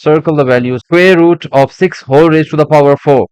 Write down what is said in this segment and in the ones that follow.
Circle the value. Square root of 6 whole raised to the power 4.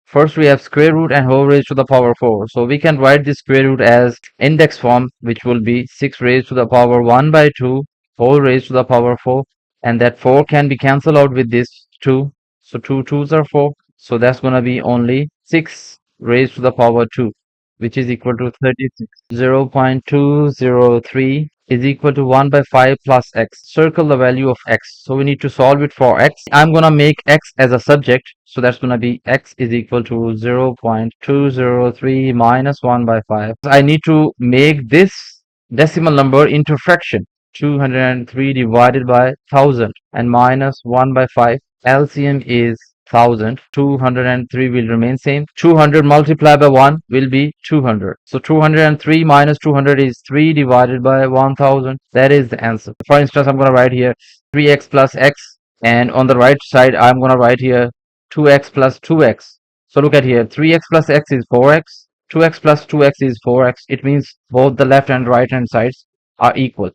First we have square root and whole raised to the power 4. So we can write this square root as index form, which will be 6 raised to the power 1 by 2 whole raised to the power 4. And that 4 can be cancelled out with this 2. So 2 2s are 4. So that's going to be only 6 raised to the power 2, which is equal to 36. 0.203 is equal to 1 by 5 plus x. Circle the value of x. So we need to solve it for x. I'm going to make x as a subject. So that's going to be x is equal to 0.203 minus 1 by 5. I need to make this decimal number into fraction. 203 divided by 1000 and minus 1 by 5. LCM is 1000. 203 will remain same. 200 multiplied by 1 will be 200. So 203 minus 200 is 3 divided by 1000. That is the answer. For instance, I'm going to write here 3x plus x, and on the right side I'm going to write here 2x plus 2x. So look at here, 3x plus x is 4x, 2x plus 2x is 4x. It means both the left and right hand sides are equal.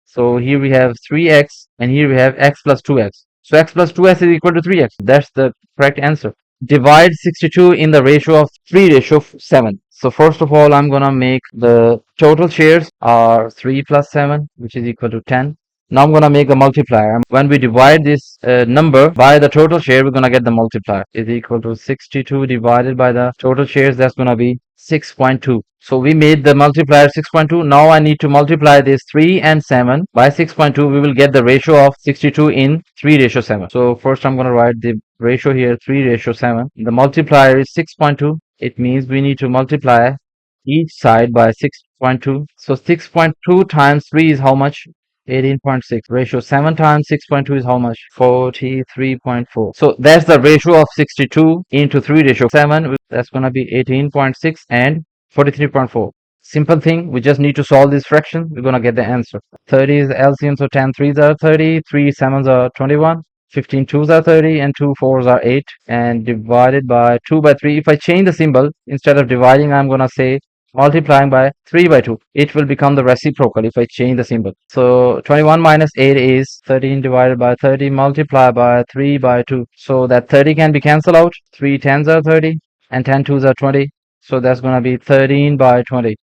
So here we have 3x and here we have x plus 2x. So x plus 2x is equal to 3x. That's the correct answer. Divide 62 in the ratio of 3:7. So first of all, I'm gonna make the total shares are 3 plus 7, which is equal to 10. Now I'm gonna make a multiplier. When we divide this number by the total share, we're gonna get the multiplier is equal to 62 divided by the total shares. That's gonna be 6.2. So we made the multiplier 6.2. Now I need to multiply this 3 and 7 by 6.2. We will get the ratio of 62 in 3:7. So first I'm going to write the ratio here 3:7. The multiplier is 6.2. It means we need to multiply each side by 6.2. So 6.2 times 3 is how much? 18.6. Ratio 7 times 6.2 is how much? 43.4. So that's the ratio of 62 into 3:7. That's going to be 18.6 and 43.4. Simple thing. We just need to solve this fraction. We're going to get the answer. 30 is LCM. So 10 3s are 30. 3 7s are 21. 15 2s are 30 and 2 4s are 8, and divided by 2 by 3. If I change the symbol, instead of dividing, I'm going to say multiplying by 3 by 2. It will become the reciprocal if I change the symbol. So 21 minus 8 is 13 divided by 30 multiplied by 3 by 2. So that 30 can be cancelled out. 3 10s are 30 and 10 2s are 20. So that's going to be 13 by 20.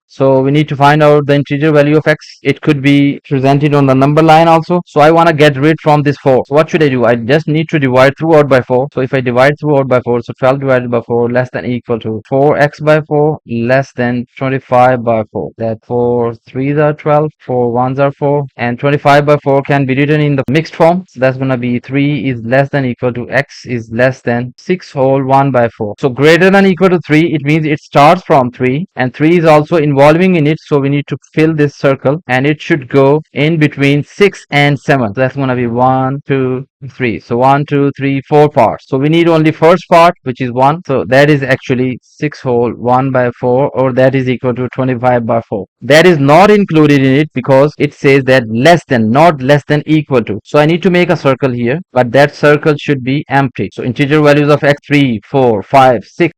So we need to find out the integer value of x. It could be presented on the number line also. So I want to get rid from this 4. So what should I do? I just need to divide throughout by 4. So if I divide throughout by 4, so 12 divided by 4 less than equal to 4x by 4 less than 25 by 4. That 4 3s are 12, 4 1s are 4, and 25 by 4 can be written in the mixed form. So that's going to be 3 is less than equal to x is less than 6 whole 1 by 4. So greater than equal to 3, it means it starts from 3, and 3 is also involving in it. So we need to fill this circle, and it should go in between 6 and 7. So that's going to be 1 2 3. So 1 2 3 4 parts. So we need only first part, which is 1. So that is actually 6 whole 1 by 4, or that is equal to 25 by 4. That is not included in it because it says that less than, not less than equal to. So I need to make a circle here, but that circle should be empty. So integer values of x 3 4 5 6.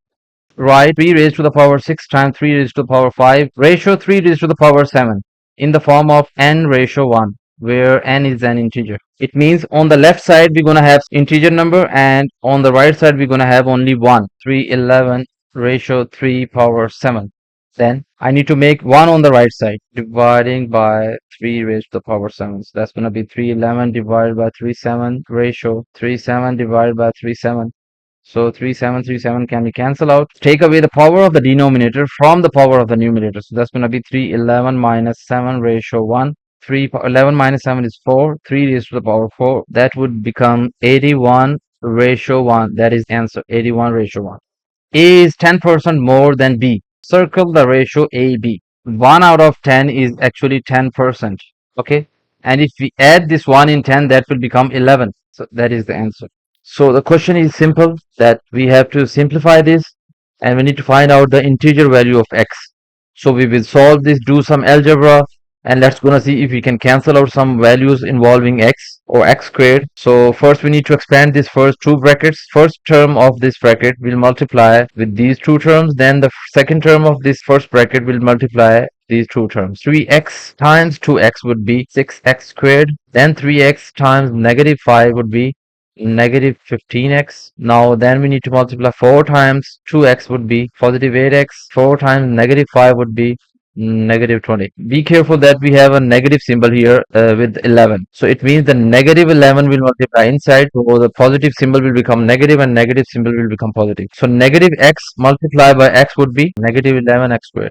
Write 3 raised to the power 6 times 3 raised to the power 5 ratio 3 raised to the power 7 in the form of n ratio 1, where n is an integer. It means on the left side we're going to have integer number, and on the right side we're going to have only 1. 311 ratio 3 power 7. Then I need to make 1 on the right side, dividing by 3 raised to the power 7. So that's going to be 311 divided by 37 ratio 37 divided by 37. So 37 can be cancelled out. Take away the power of the denominator from the power of the numerator. So that's going to be 311 minus 7 ratio 1. 311 minus 7 is 4. 3 raised to the power 4. That would become 81 ratio 1. That is the answer. 81 ratio 1. A is 10% more than B. Circle the ratio AB. 1 out of 10 is actually 10%. Okay. And if we add this 1 in 10, that will become 11. So that is the answer. So the question is simple, that we have to simplify this, and we need to find out the integer value of x. So we will solve this, do some algebra, and let's gonna see if we can cancel out some values involving x or x squared. So first we need to expand this first two brackets. First term of this bracket will multiply with these two terms, then the second term of this first bracket will multiply these two terms. 3x times 2x would be 6x squared. Then 3x times negative 5 would be negative 15x. Now then we need to multiply 4 times 2x would be positive 8x. 4 times negative 5 would be negative 20. Be careful that we have a negative symbol here with 11. So it means the negative 11 will multiply inside. So the positive symbol will become negative and negative symbol will become positive. So negative x multiplied by x would be negative 11x squared.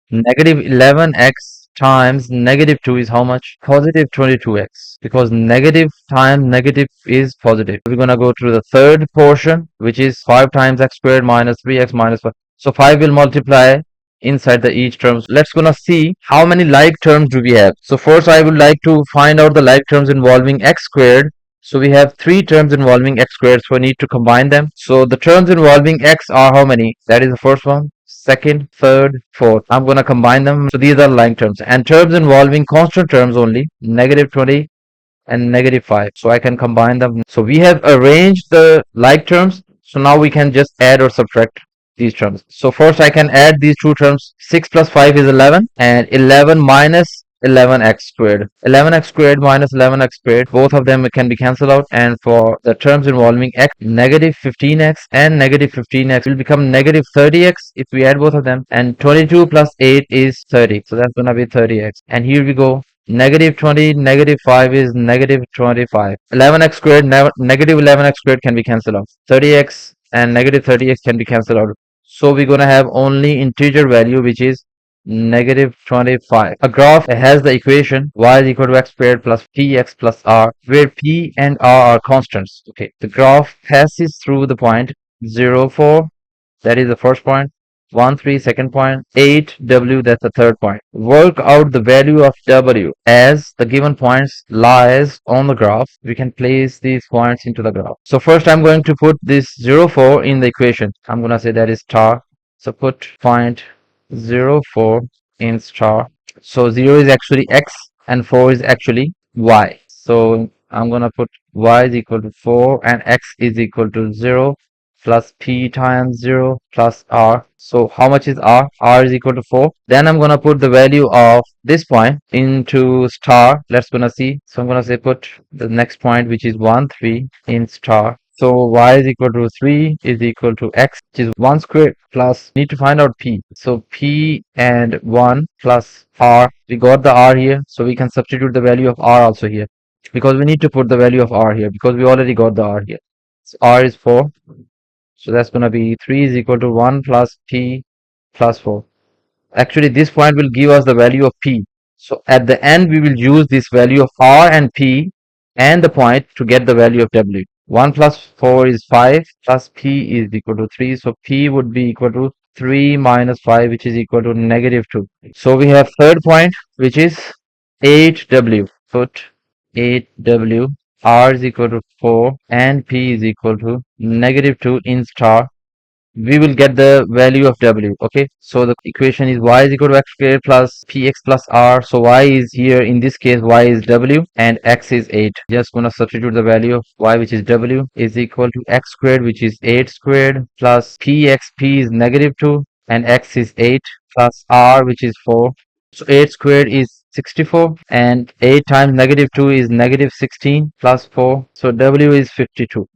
Negative 11x times negative 2 is how much? Positive 22x. Because negative times negative is positive. We're going to go to the third portion, which is 5 times x squared minus 3x minus 5. So 5 will multiply inside the each terms. Let's gonna see how many like terms do we have. So first I would like to find out the like terms involving x squared. So we have 3 terms involving x squared, so I need to combine them. So the terms involving x are how many? That is the first one, second, third, fourth. I'm gonna combine them. So these are like terms. And terms involving constant terms only, negative 20 and negative 5. So I can combine them. So we have arranged the like terms. So now we can just add or subtract these terms. So first I can add these two terms. 6 plus 5 is 11 and 11 minus 11x squared. 11x squared minus 11x squared, both of them can be cancelled out, and for the terms involving x, negative 15x and negative 15x will become negative 30x if we add both of them, and 22 plus 8 is 30, so that's gonna be 30x. And here we go, negative 20, negative 5 is negative 25. 11x squared, negative 11x squared can be cancelled out. 30x and negative 30x can be cancelled out. So we're gonna have only integer value, which is negative 25. A graph has the equation y is equal to x squared plus px plus r, where p and r are constants. Okay, the graph passes through the point 0, 4, that is the first point, 1, 3, second point, 8, w, that's the third point. Work out the value of w as the given points lies on the graph. We can place these points into the graph. So first I'm going to put this 0, 4 in the equation. I'm going to say that is star. So put point 0, 4 in star. So 0 is actually x and 4 is actually y. So I'm going to put y is equal to 4 and x is equal to 0 plus p times 0 plus r. So how much is r? R is equal to 4. Then I'm going to put the value of this point into star. Let's gonna see. So I'm going to say put the next point, which is 1, 3 in star. So y is equal to 3 is equal to x, which is 1 squared plus, need to find out p. So p and 1 plus r. We got the r here, so we can substitute the value of r also here, because we need to put the value of r here because we already got the r here. So r is 4. So that's going to be 3 is equal to 1 plus p plus 4. Actually, this point will give us the value of p. So at the end, we will use this value of r and p and the point to get the value of w. 1 plus 4 is 5 plus p is equal to 3. So p would be equal to 3 minus 5, which is equal to negative 2. So we have third point, which is 8w. Put 8w. R is equal to 4 and p is equal to negative 2 in star. We will get the value of w. Okay, so the equation is y is equal to x squared plus px plus r. So y is here, in this case y is w and x is 8. Just gonna substitute the value of y, which is w, is equal to x squared, which is 8 squared, plus p is negative 2 and x is 8, plus r, which is 4. So 8 squared is 64 and 8 times negative 2 is negative 16 plus 4. So w is 52.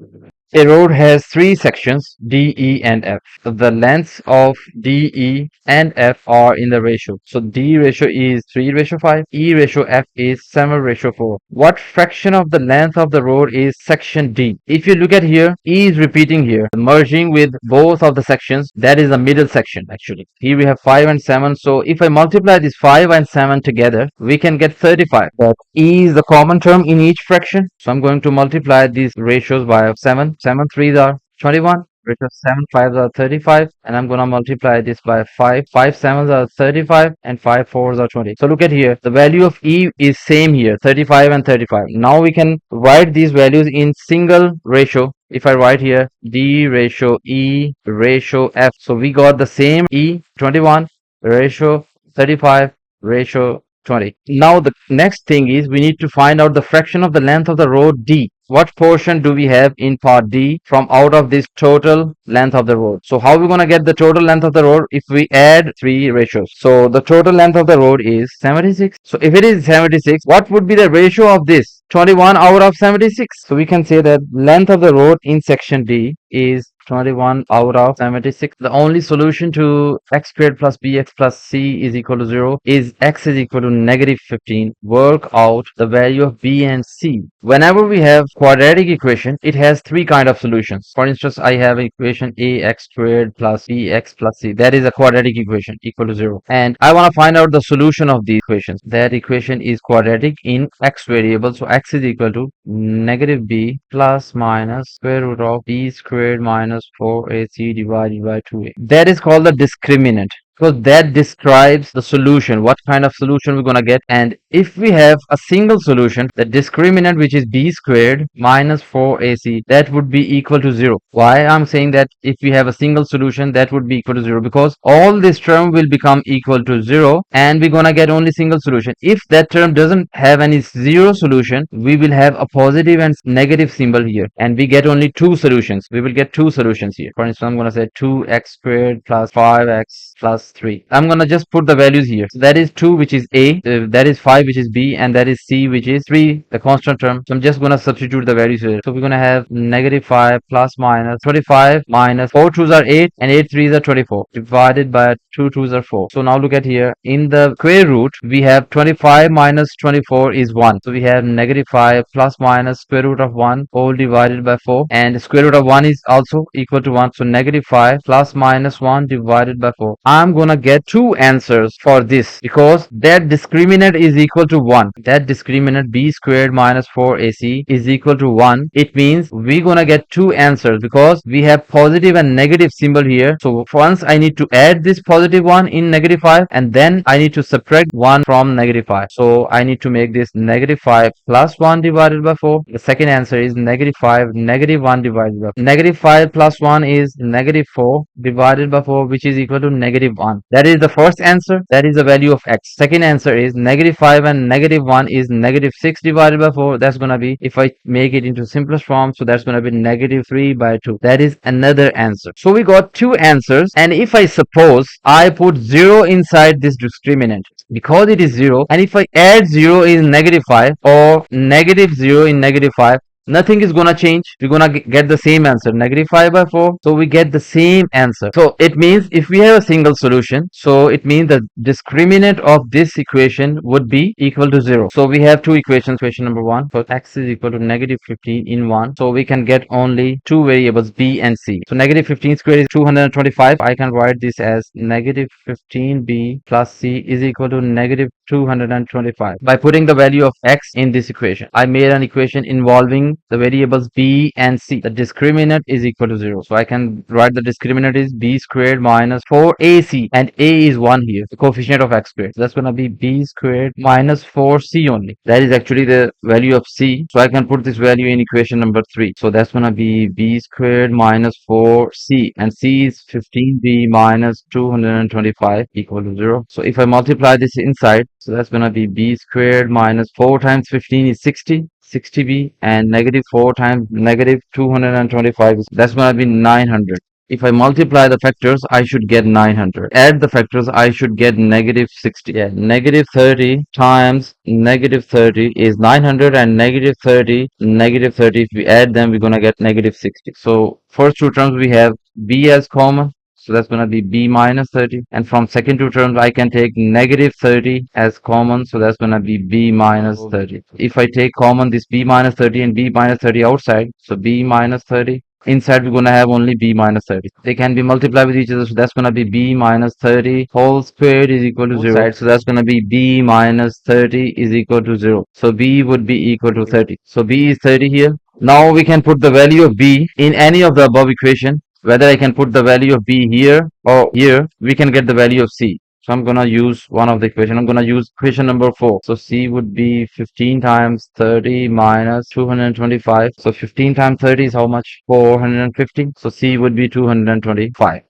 A road has 3 sections, D, E and F. The lengths of D, E and F are in the ratio. So D ratio is 3:5, E ratio F is 7:4. What fraction of the length of the road is section D? If you look at here, E is repeating here, merging with both of the sections. That is the middle section actually. Here we have 5 and 7. So if I multiply these 5 and 7 together, we can get 35. But E is the common term in each fraction. So I'm going to multiply these ratios by 7. 7 3s are 21, ratio 7 5s are 35, and I'm gonna multiply this by 5. 5 7s are 35 and 5 4s are 20. So look at here, the value of E is same here, 35 and 35. Now we can write these values in single ratio. If I write here D ratio E ratio F, so we got the same E, 21 ratio 35 ratio 20. Now the next thing is we need to find out the fraction of the length of the road D. what portion do we have in part D from out of this total length of the road. So how we gonna get the total length of the road if we add three ratios? So the total length of the road is 76. So if it is 76, what would be the ratio of this? 21 out of 76. So we can say that length of the road in section D is 21 out of 76. The only solution to x squared plus bx plus c is equal to 0 is x is equal to negative 15. Work out the value of b and c. Whenever we have quadratic equation, it has three kind of solutions. For instance, I have equation ax squared plus bx plus c. That is a quadratic equation equal to 0. And I want to find out the solution of these equations. That equation is quadratic in x variable. So x is equal to negative b plus minus square root of b squared minus 4ac divided by 2a. That is called the discriminant, because that describes the solution, what kind of solution we're gonna get. And if we have a single solution, the discriminant, which is b squared minus 4ac, that would be equal to 0. Why I'm saying that if we have a single solution, that would be equal to 0? Because all this term will become equal to 0 and we're gonna get only single solution. If that term doesn't have any zero solution, we will have a positive and negative symbol here, and we get only two solutions. We will get two solutions here. For instance, I'm gonna say 2x squared plus 5x plus 3. I'm gonna just put the values here. So that is 2, which is a, that is 5, which is b, and that is c, which is 3, the constant term. So I'm just gonna substitute the values here. So we're gonna have negative 5 plus minus 25 minus 4 2s are 8 and 8 3s are 24 divided by 2 2s are 4. So now look at here. In the square root, we have 25 minus 24 is 1. So we have negative 5 plus minus square root of 1 whole divided by 4, and square root of 1 is also equal to 1. So negative 5 plus minus 1 divided by 4. I'm gonna get two answers for this because that discriminant is equal to 1. That discriminant b squared minus 4ac is equal to 1. It means we're gonna get two answers because we have positive and negative symbol here. So once I need to add this positive 1 in negative 5, and then I need to subtract 1 from negative 5. So I need to make this negative 5 plus 1 divided by 4. The second answer is negative 5 negative 1 divided by 4. Negative 5 plus 1 is negative 4 divided by 4, which is equal to negative 1. That is the first answer. That is the value of x. Second answer is negative 5 and negative 1 is negative 6 divided by 4. That's gonna be, if I make it into simplest form, so that's gonna be negative 3 by 2. That is another answer. So we got two answers, and if I suppose I put 0 inside this discriminant, because it is 0, and if I add 0 in negative 5 or negative 0 in negative 5, nothing is gonna change. We're gonna get the same answer, negative 5 by 4. So we get the same answer. So it means if we have a single solution, so it means the discriminant of this equation would be equal to 0. So we have two equations. Equation number 1, so x is equal to negative 15 in 1. So we can get only two variables, b and c. So negative 15 squared is 225. I can write this as negative 15b plus c is equal to negative 225. By putting the value of x in this equation, I made an equation involving the variables b and c. The discriminant is equal to 0. So I can write the discriminant is b squared minus 4ac, and a is 1 here, the coefficient of x squared. So that's going to be b squared minus 4c only. That is actually the value of c. So I can put this value in equation number 3. So that's going to be b squared minus 4c, and c is 15b minus 225 equal to 0. So if I multiply this inside, so that's going to be b squared minus 4 times 15 is 60b, and negative 4 times negative 225 is, that's going to be 900. If I multiply the factors, I should get 900. Add the factors, I should get negative 60. Yeah, negative 30 times negative 30 is 900, and negative 30, if we add them, we're going to get negative 60. So first two terms we have b as common. So that's going to be b minus 30. And from second two terms, I can take negative 30 as common. So that's going to be b minus 30. If I take common this b minus 30 and b minus 30 outside, so b minus 30. Inside, we're going to have only b minus 30. They can be multiplied with each other. So that's going to be b minus 30 whole squared is equal to 0. So that's going to be b minus 30 is equal to 0. So b would be equal to 30. So b is 30 here. Now we can put the value of b in any of the above equation. Whether I can put the value of b here or here, we can get the value of c. So I'm going to use one of the equation. I'm going to use equation number 4. So c would be 15 times 30 minus 225. So 15 times 30 is how much? 450. So c would be 225.